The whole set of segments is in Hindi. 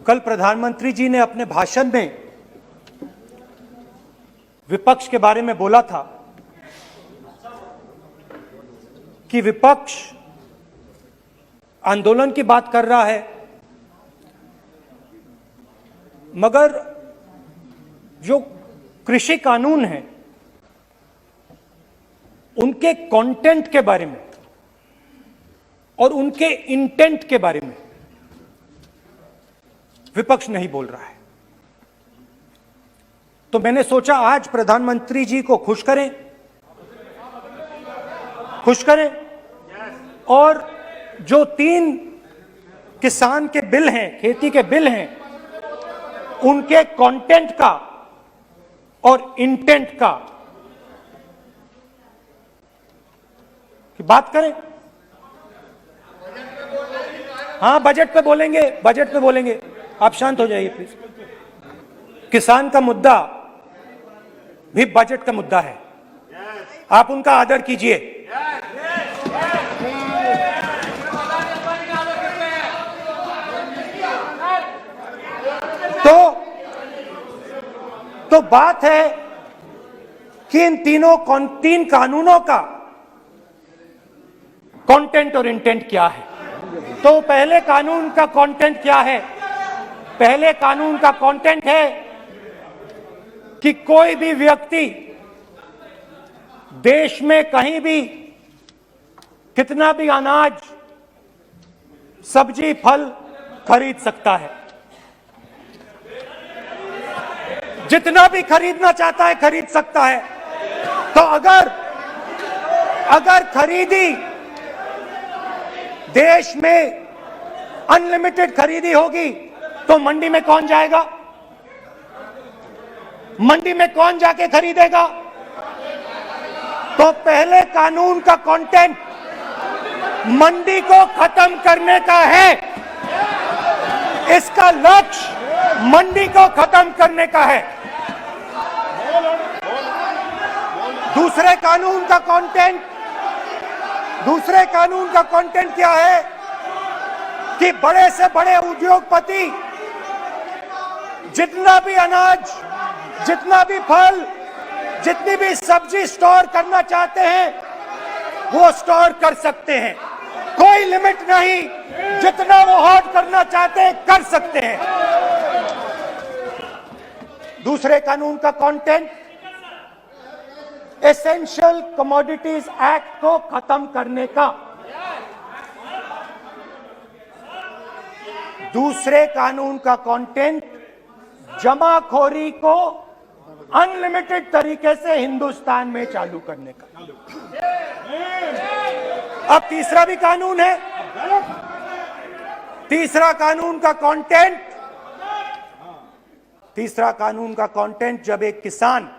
कल प्रधानमंत्री जी ने अपने भाषण में विपक्ष के बारे में बोला था कि विपक्ष आंदोलन की बात कर रहा है, मगर जो कृषि कानून है उनके कंटेंट के बारे में और उनके इंटेंट के बारे में विपक्ष नहीं बोल रहा है। तो मैंने सोचा आज प्रधानमंत्री जी को खुश करें और जो 3 किसान के बिल हैं, खेती के बिल हैं, उनके कंटेंट का और इंटेंट का की बात करें। हाँ, बजट पे बोलेंगे। आप शांत हो जाइए प्लीज। किसान का मुद्दा भी बजट का मुद्दा है, आप उनका आदर कीजिए। तो बात है कि इन 3 कानूनों का कंटेंट और इंटेंट क्या है। तो पहले कानून का कंटेंट क्या है? पहले कानून का कंटेंट है कि कोई भी व्यक्ति देश में कहीं भी कितना भी अनाज, सब्जी, फल खरीद सकता है, जितना भी खरीदना चाहता है खरीद सकता है। तो अगर खरीदी देश में अनलिमिटेड खरीदी होगी तो मंडी में कौन जाएगा? मंडी में कौन जाके खरीदेगा? तो पहले कानून का कंटेंट मंडी को खत्म करने का है। इसका लक्ष्य मंडी को खत्म करने का है। दूसरे कानून का कंटेंट क्या है कि बड़े से बड़े उद्योगपति जितना भी अनाज, जितना भी फल, जितनी भी सब्जी स्टोर करना चाहते हैं वो स्टोर कर सकते हैं, कोई लिमिट नहीं। जितना वो होल्ड करना चाहते हैं कर सकते हैं। दूसरे कानून का कंटेंट एसेंशियल कमोडिटीज एक्ट को खत्म करने का। दूसरे कानून का कंटेंट जमाखोरी को अनलिमिटेड तरीके से हिंदुस्तान में चालू करने का। अब तीसरा भी कानून है। तीसरा कानून का कंटेंट जब एक किसान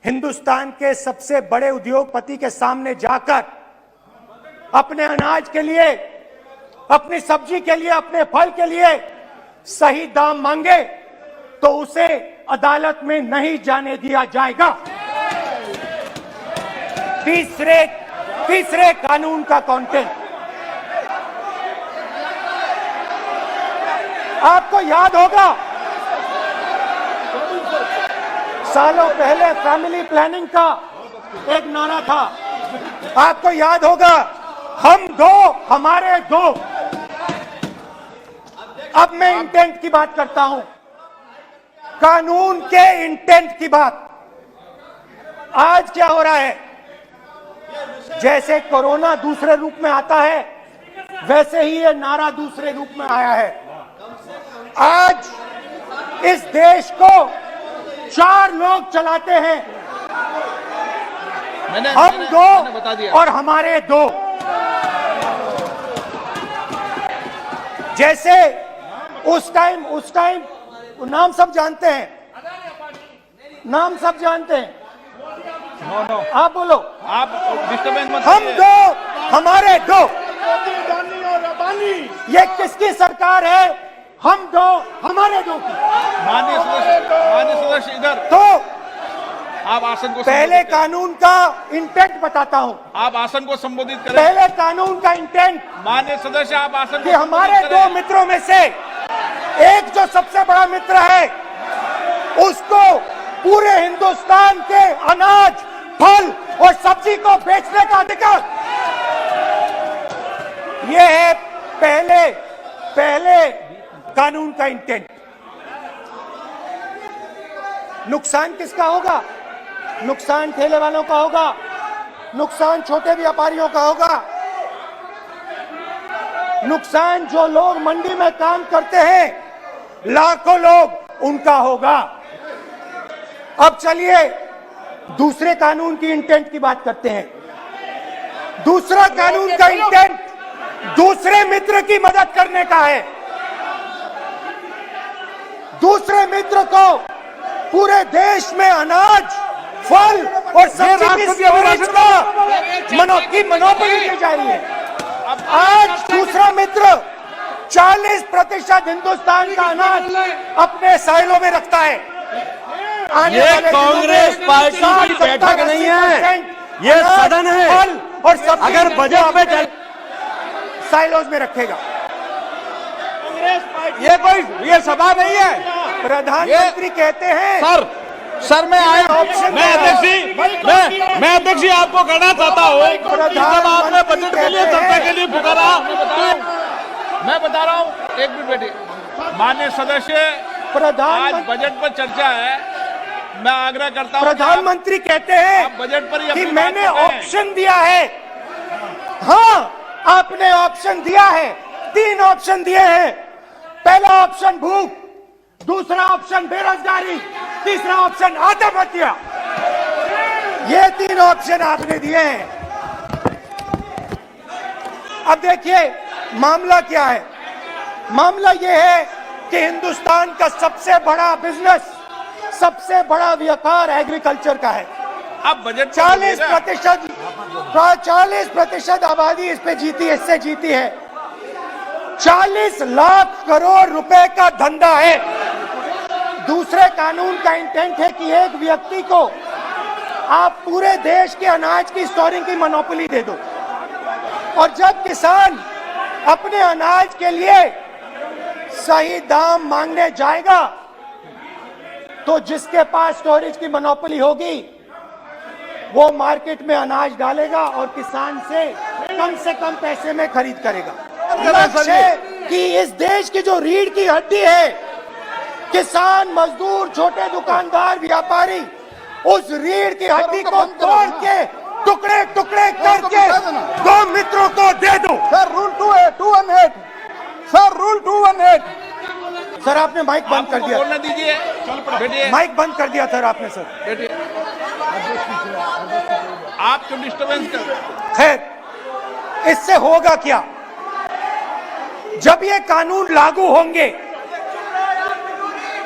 हिंदुस्तान के सबसे बड़े उद्योगपति के सामने जाकर अपने अनाज के लिए, अपनी सब्जी के लिए, अपने फल के लिए सही दाम मांगे तो उसे अदालत में नहीं जाने दिया जाएगा। तीसरे कानून का कंटेंट आपको याद होगा, सालों पहले फैमिली प्लानिंग का एक नारा था, आपको याद होगा, हम 2 हमारे 2। अब मैं इंटेंट की बात करता हूं, कानून के इंटेंट की बात। आज क्या हो रहा है? जैसे कोरोना दूसरे रूप में आता है वैसे ही ये नारा दूसरे रूप में आया है। आज इस देश को 4 लोग चलाते हैं, हम 2 और हमारे 2। जैसे उस टाइम नाम सब जानते हैं, आप बोलो, आप डिस्टर्बेंस मत। हम 2 हमारे 2। ये किसकी सरकार है? हम 2 हमारे 2 की। माननीय सदस्य इधर। तो आप आसन को पहले कानून का इंटेंट बताता हूं। आप आसन को संबोधित करें। पहले कानून का इंटेंट माननीय सदस्य आप आसन कि हमारे 2 मित्रों में से एक जो सबसे बड़ा मित्र है उसको पूरे हिंदुस्तान के अनाज, फल और सब्जी को बेचने का अधिकार। यह है पहले कानून का इंटेंट। नुकसान किसका होगा? नुकसान ठेले वालों का होगा, नुकसान छोटे व्यापारियों का होगा, नुकसान जो लोग मंडी में काम करते हैं लाखों लोग उनका होगा। अब चलिए दूसरे कानून की इंटेंट की बात करते हैं। दूसरा कानून का इंटेंट दूसरे मित्र की मदद करने का है। दूसरे मित्र को पूरे देश में अनाज, फल और सब्जी की स्टोरेज की मोनोपोली दी जा रही है। आज दूसरा मित्र 40% हिंदुस्तान का अनाज अपने साइलों में रखता है। ये कांग्रेस पार्टी की बैठक नहीं है, ये सदन है। और सब अगर बजट में साइलोज में रखेगा। ये सभा नहीं है। प्रधानमंत्री कहते हैं सर मैं अध्यक्ष जी आपको कहना चाहता हूँ जब आपने बजट के लिए चर्चा के लिए पुकारा मैं बता रहा हूँ, एक मिनट बैठिए। माननीय सदस्य, आज बजट पर चर्चा है। मैं आग्रह करता हूँ, प्रधानमंत्री कहते हैं बजट पर कि मैंने ऑप्शन दिया है। हाँ, आपने ऑप्शन दिया है। 3 ऑप्शन दिए हैं। पहला ऑप्शन भूख, दूसरा ऑप्शन बेरोजगारी, तीसरा ऑप्शन आत्महत्या। ये 3 ऑप्शन आपने दिए हैं। अब देखिए मामला क्या है। मामला यह है कि हिंदुस्तान का सबसे बड़ा बिजनेस, सबसे बड़ा व्यापार एग्रीकल्चर का है। अब बजट 40% आबादी इस पे जीती है, इससे जीती है। 40 लाख करोड़ रुपए का धंधा है। दूसरे कानून का इंटेंट है कि एक व्यक्ति को आप पूरे देश के अनाज की स्टोरिंग की मोनोपोली दे दो, और जब किसान अपने अनाज के लिए सही दाम मांगने जाएगा तो जिसके पास स्टोरेज की मोनोपोली होगी वो मार्केट में अनाज डालेगा और किसान से कम पैसे में खरीद करेगा। लक्ष्य है कि इस देश की जो रीढ़ की हड्डी है, किसान, मजदूर, छोटे दुकानदार, व्यापारी, उस रीढ़ की हड्डी को तोड़ के टुकड़े टुकड़े करके 2 मित्रों को दे दो। Sir rule 218 sir rule 218। Sir आपने माइक बंद कर दिया। बोलने दीजिए, बैठिए। माइक बंद कर दिया सर आपने। सर बैठिए, आप क्यों डिस्टर्बेंस कर। खैर, इससे होगा क्या? जब ये कानून लागू होंगे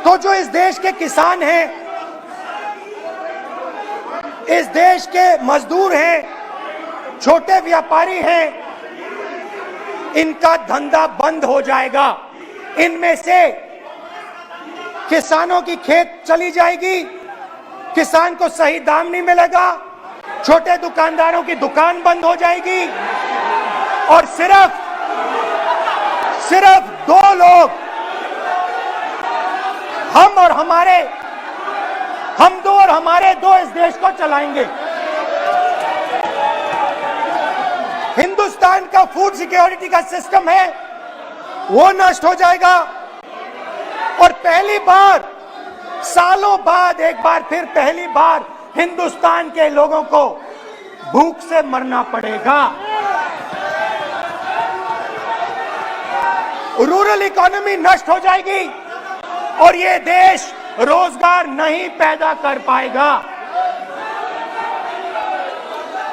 तो जो इस देश के किसान हैं, इस देश के मजदूर हैं, छोटे व्यापारी हैं, इनका धंधा बंद हो जाएगा। इनमें से किसानों की खेत चली जाएगी, किसान को सही दाम नहीं मिलेगा, छोटे दुकानदारों की दुकान बंद हो जाएगी, और सिर्फ 2 लोग, हम दो और हमारे 2 इस देश को चलाएंगे। हिंदुस्तान का फूड सिक्योरिटी का सिस्टम है वो नष्ट हो जाएगा, और पहली बार सालों बाद एक बार फिर पहली बार हिंदुस्तान के लोगों को भूख से मरना पड़ेगा। रूरल इकोनॉमी नष्ट हो जाएगी और ये देश रोजगार नहीं पैदा कर पाएगा।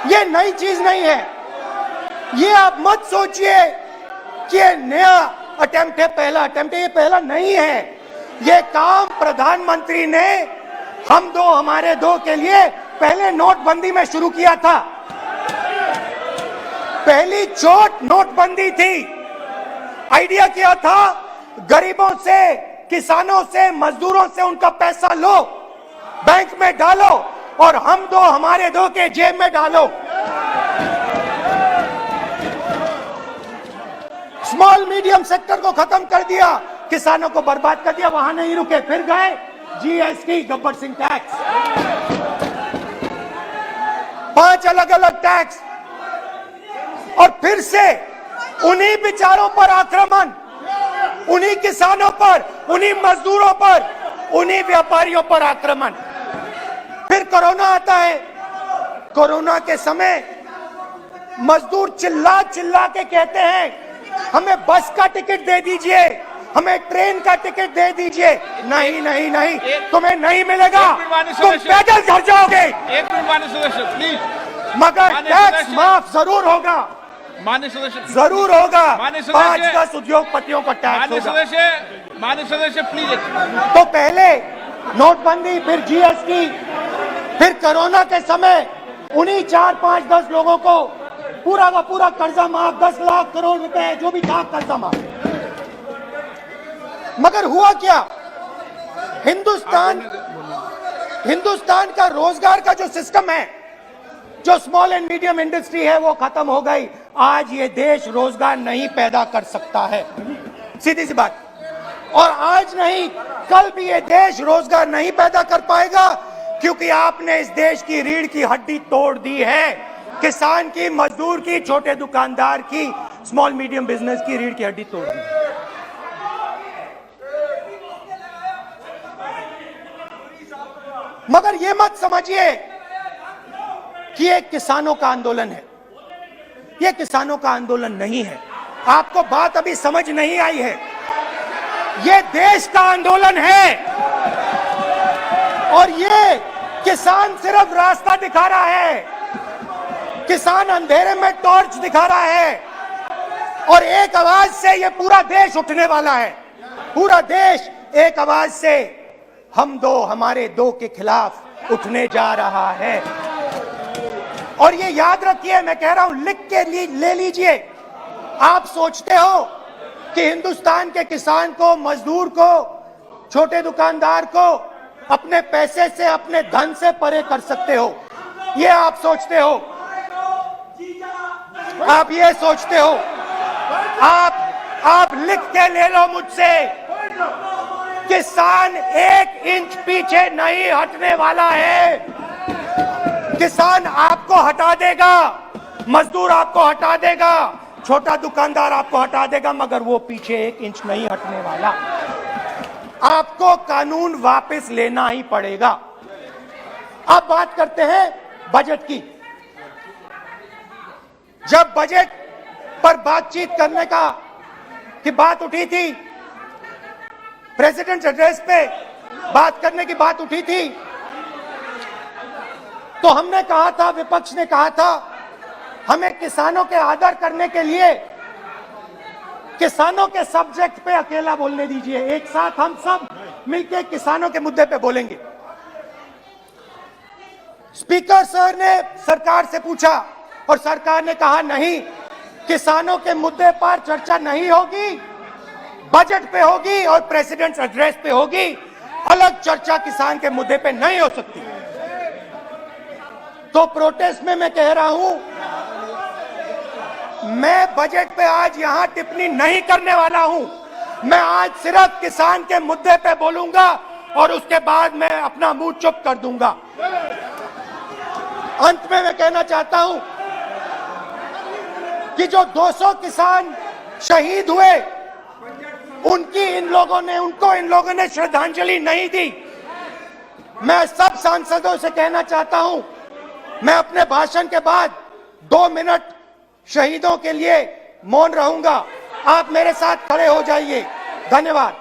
ये नई चीज नहीं है। ये आप मत सोचिए कि ये नया अटेम्प्ट है, पहला अटेम्प्ट है। ये पहला नहीं है। ये काम प्रधानमंत्री ने हम 2 हमारे 2 के लिए पहले नोटबंदी में शुरू किया था। पहली चोट नोटबंदी थी। आइडिया क्या था? गरीबों से, किसानों से, मजदूरों से उनका पैसा लो, बैंक में डालो और हम 2 हमारे 2 के जेब में डालो। स्मॉल मीडियम सेक्टर को खत्म कर दिया, किसानों को बर्बाद कर दिया, वहां नहीं रुके, फिर गए जीएसटी, गब्बर सिंह टैक्स, 5 अलग अलग टैक्स, और फिर से उन्हीं बेचारों पर आक्रमण, उन्हीं किसानों पर, उन्हीं मजदूरों पर, उन्हीं व्यापारियों पर आक्रमण। फिर कोरोना आता है। कोरोना के समय मजदूर चिल्ला चिल्ला के कहते हैं हमें बस का टिकट दे दीजिए, हमें ट्रेन का टिकट दे दीजिए। नहीं नहीं नहीं, तुम्हें नहीं मिलेगा, तुम पैदल घर जाओगे। एक मिनट माननीय सदस्य प्लीज। मगर टैक्स माफ जरूर होगा, माननीय सदस्य जरूर होगा। माननीय सदस्य 5-10 उद्योगपतियों का टैक्स होगा। माननीय सदस्य प्लीज। तो पहले नोटबंदी, फिर जीएसटी, फिर कोरोना के समय उन्हीं 4-5-10 लोगों को पूरा का पूरा कर्जा माफ, 10 लाख करोड़ रुपए जो भी था कर्जा माफ। मगर हुआ क्या? हिंदुस्तान का रोजगार का जो सिस्टम है, जो स्मॉल एंड मीडियम इंडस्ट्री है, वो खत्म हो गई। आज ये देश रोजगार नहीं पैदा कर सकता है, सीधी सी बात। और आज नहीं, कल भी ये देश रोजगार नहीं पैदा कर पाएगा, क्योंकि आपने इस देश की रीढ़ की हड्डी तोड़ दी है। किसान की, मजदूर की, छोटे दुकानदार की, स्मॉल मीडियम बिजनेस की रीढ़ की हड्डी तोड़ दी। मगर ये मत समझिए कि ये किसानों का आंदोलन है। ये किसानों का आंदोलन नहीं है। आपको बात अभी समझ नहीं आई है। ये देश का आंदोलन है, और ये किसान सिर्फ रास्ता दिखा रहा है। किसान अंधेरे में टॉर्च दिखा रहा है, और एक आवाज से ये पूरा देश उठने वाला है। पूरा देश एक आवाज से हम दो हमारे दो के खिलाफ उठने जा रहा है। और ये याद रखिए, मैं कह रहा हूं, लिख के ले लीजिए। आप सोचते हो कि हिंदुस्तान के किसान को, मजदूर को, छोटे दुकानदार को अपने पैसे से, अपने धन से परे कर सकते हो, ये आप सोचते हो। आप ये सोचते हो। आप लिख के ले लो मुझसे, किसान 1 इंच पीछे नहीं हटने वाला है। किसान आपको हटा देगा, मजदूर आपको हटा देगा, छोटा दुकानदार आपको हटा देगा, मगर वो पीछे 1 इंच नहीं हटने वाला। आपको कानून वापस लेना ही पड़ेगा। अब बात करते हैं बजट की। जब बजट पर बातचीत करने की बात उठी थी, प्रेसिडेंट एड्रेस पे बात करने की बात उठी थी, तो हमने कहा था, विपक्ष ने कहा था, हमें किसानों के आदर करने के लिए किसानों के सब्जेक्ट पे अकेला बोलने दीजिए। एक साथ हम सब मिलकर किसानों के मुद्दे पे बोलेंगे। स्पीकर सर ने सरकार से पूछा, और सरकार ने कहा नहीं, किसानों के मुद्दे पर चर्चा नहीं होगी, बजट पे होगी और प्रेसिडेंट एड्रेस पे होगी। अलग चर्चा किसान के मुद्दे पे नहीं हो सकती। तो प्रोटेस्ट में मैं कह रहा हूं, मैं बजट पे आज यहां टिप्पणी नहीं करने वाला हूं। मैं आज सिर्फ किसान के मुद्दे पे बोलूंगा, और उसके बाद मैं अपना मुंह चुप कर दूंगा। अंत में मैं कहना चाहता हूं कि जो 200 किसान शहीद हुए, उनको इन लोगों ने श्रद्धांजलि नहीं दी। मैं सब सांसदों से कहना चाहता हूं, मैं अपने भाषण के बाद 2 मिनट शहीदों के लिए मौन रहूंगा। आप मेरे साथ खड़े हो जाइए। धन्यवाद।